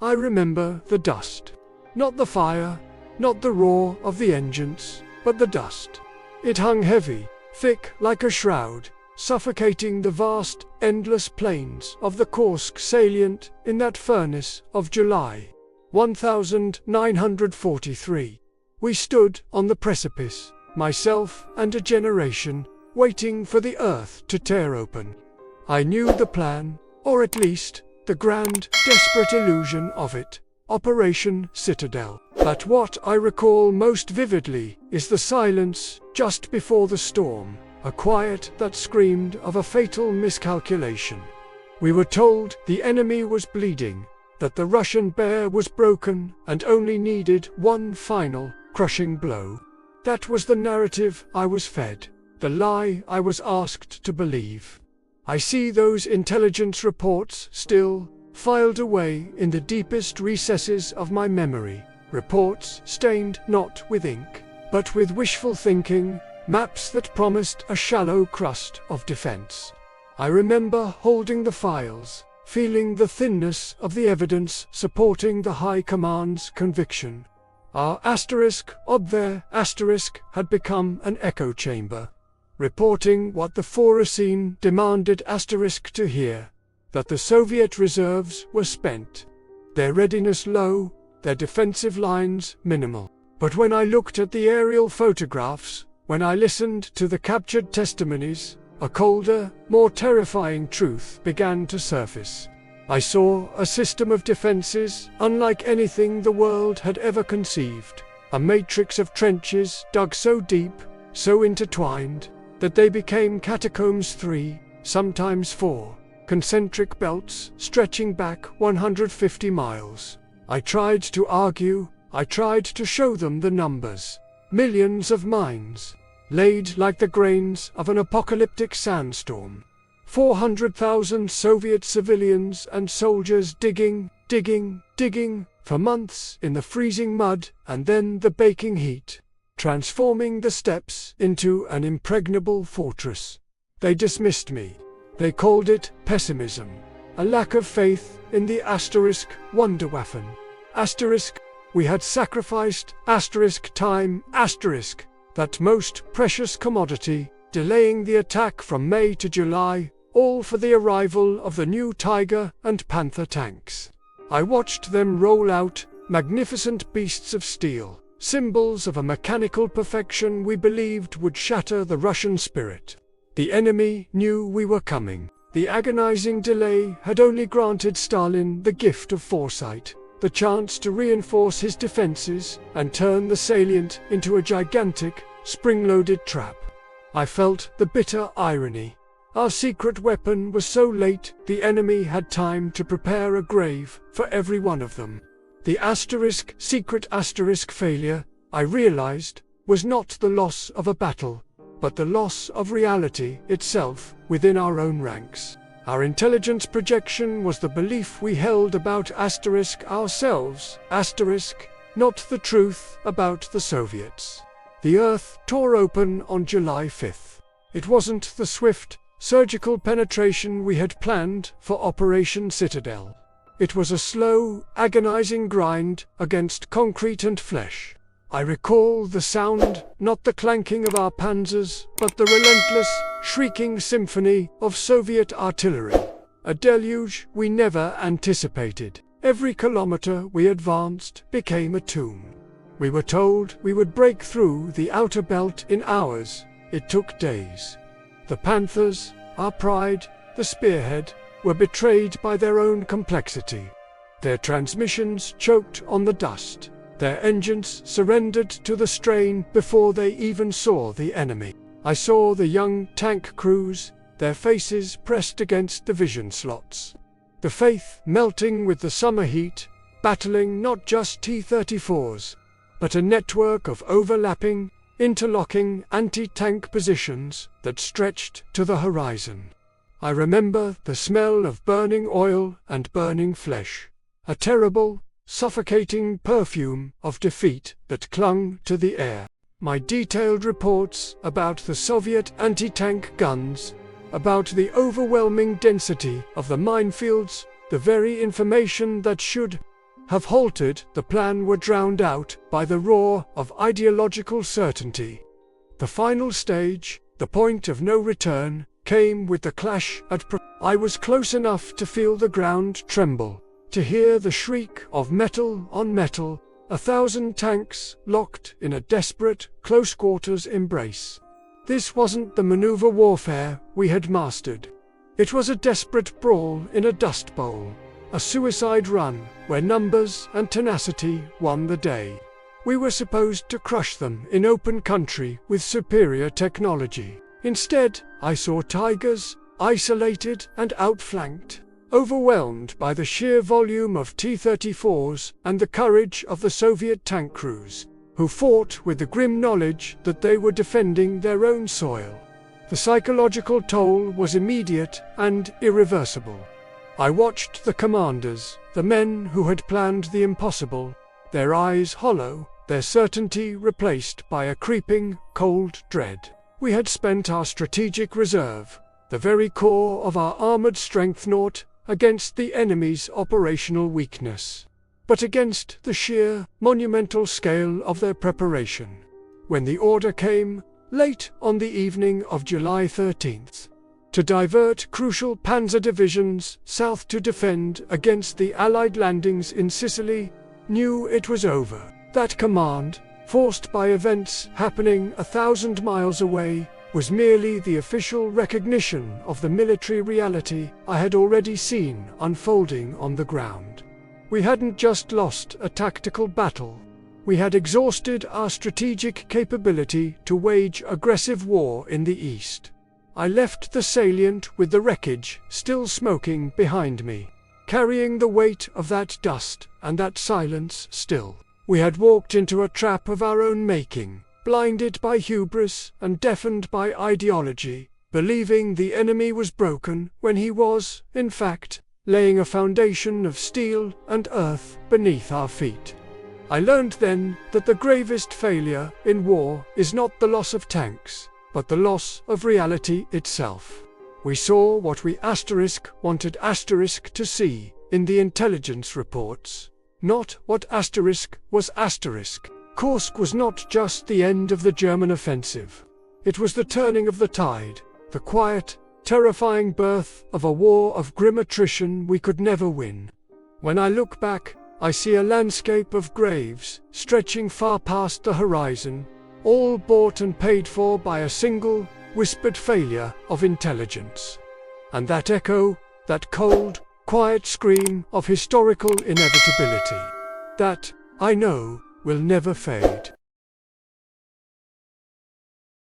I remember the dust. Not the fire, not the roar of the engines, but the dust. It hung heavy, thick like a shroud, suffocating the vast, endless plains of the Kursk salient in that furnace of July 1943. We stood on the precipice, myself and a generation, waiting for the earth to tear open. I knew the plan, or at least the grand, desperate illusion of it, Operation Citadel. But what I recall most vividly is the silence just before the storm, a quiet that screamed of a fatal miscalculation. We were told the enemy was bleeding, that the Russian bear was broken and only needed one final, crushing blow. That was the narrative I was fed, the lie I was asked to believe. I see those intelligence reports still, filed away in the deepest recesses of my memory, reports stained not with ink, but with wishful thinking, maps that promised a shallow crust of defense. I remember holding the files, feeling the thinness of the evidence supporting the High Command's conviction. Our Obver had become an echo chamber, reporting what the Foreseen demanded to hear, that the Soviet reserves were spent, their readiness low, their defensive lines minimal. But when I looked at the aerial photographs, when I listened to the captured testimonies, a colder, more terrifying truth began to surface. I saw a system of defenses unlike anything the world had ever conceived, a matrix of trenches dug so deep, so intertwined, that they became catacombs 3, sometimes 4, concentric belts stretching back 150 miles. I tried to argue, I tried to show them the numbers. Millions of mines, laid like the grains of an apocalyptic sandstorm. 400,000 Soviet civilians and soldiers digging for months in the freezing mud and then the baking heat, transforming the steppes into an impregnable fortress. They dismissed me. They called it pessimism, a lack of faith in the Wunderwaffen. We had sacrificed time, that most precious commodity, delaying the attack from May to July, all for the arrival of the new Tiger and Panther tanks. I watched them roll out, magnificent beasts of steel, symbols of a mechanical perfection we believed would shatter the Russian spirit. The enemy knew we were coming. The agonizing delay had only granted Stalin the gift of foresight, the chance to reinforce his defenses and turn the salient into a gigantic, spring-loaded trap. I felt the bitter irony. Our secret weapon was so late, the enemy had time to prepare a grave for every one of them. The secret failure, I realized, was not the loss of a battle, but the loss of reality itself within our own ranks. Our intelligence projection was the belief we held about ourselves, not the truth about the Soviets. The earth tore open on July 5th. It wasn't the swift, surgical penetration we had planned for Operation Citadel. It was a slow, agonizing grind against concrete and flesh. I recall the sound, not the clanking of our panzers, but the relentless, shrieking symphony of Soviet artillery. A deluge we never anticipated. Every kilometer we advanced became a tomb. We were told we would break through the outer belt in hours. It took days. The Panthers, our pride, the spearhead, were betrayed by their own complexity. Their transmissions choked on the dust. Their engines surrendered to the strain before they even saw the enemy. I saw the young tank crews, their faces pressed against the vision slots. The faith melting with the summer heat, battling not just T-34s, but a network of overlapping, interlocking anti-tank positions that stretched to the horizon. I remember the smell of burning oil and burning flesh, a terrible, suffocating perfume of defeat that clung to the air. My detailed reports about the Soviet anti-tank guns, about the overwhelming density of the minefields, the very information that should have halted, the plan were drowned out by the roar of ideological certainty. The final stage, the point of no return, came with the clash I was close enough to feel the ground tremble, to hear the shriek of metal on metal, 1,000 tanks locked in a desperate, close-quarters embrace. This wasn't the maneuver warfare we had mastered. It was a desperate brawl in a dust bowl, a suicide run where numbers and tenacity won the day. We were supposed to crush them in open country with superior technology. Instead, I saw tigers, isolated and outflanked, overwhelmed by the sheer volume of T-34s and the courage of the Soviet tank crews, who fought with the grim knowledge that they were defending their own soil. The psychological toll was immediate and irreversible. I watched the commanders, the men who had planned the impossible, their eyes hollow, their certainty replaced by a creeping, cold dread. We had spent our strategic reserve, the very core of our armored strength, not against the enemy's operational weakness, but against the sheer, monumental scale of their preparation. When the order came, late on the evening of July 13th, to divert crucial Panzer Divisions south to defend against the Allied landings in Sicily, knew it was over. That command, forced by events happening 1,000 miles away, was merely the official recognition of the military reality I had already seen unfolding on the ground. We hadn't just lost a tactical battle. We had exhausted our strategic capability to wage aggressive war in the east. I left the salient with the wreckage still smoking behind me, carrying the weight of that dust and that silence still. We had walked into a trap of our own making, blinded by hubris and deafened by ideology, believing the enemy was broken when he was, in fact, laying a foundation of steel and earth beneath our feet. I learned then that the gravest failure in war is not the loss of tanks, but the loss of reality itself. We saw what we wanted to see in the intelligence reports, not what was . Kursk was not just the end of the German offensive. It was the turning of the tide, the quiet, terrifying birth of a war of grim attrition we could never win. When I look back, I see a landscape of graves stretching far past the horizon, all bought and paid for by a single, whispered failure of intelligence. And that echo, that cold, quiet scream of historical inevitability, that, I know, will never fade.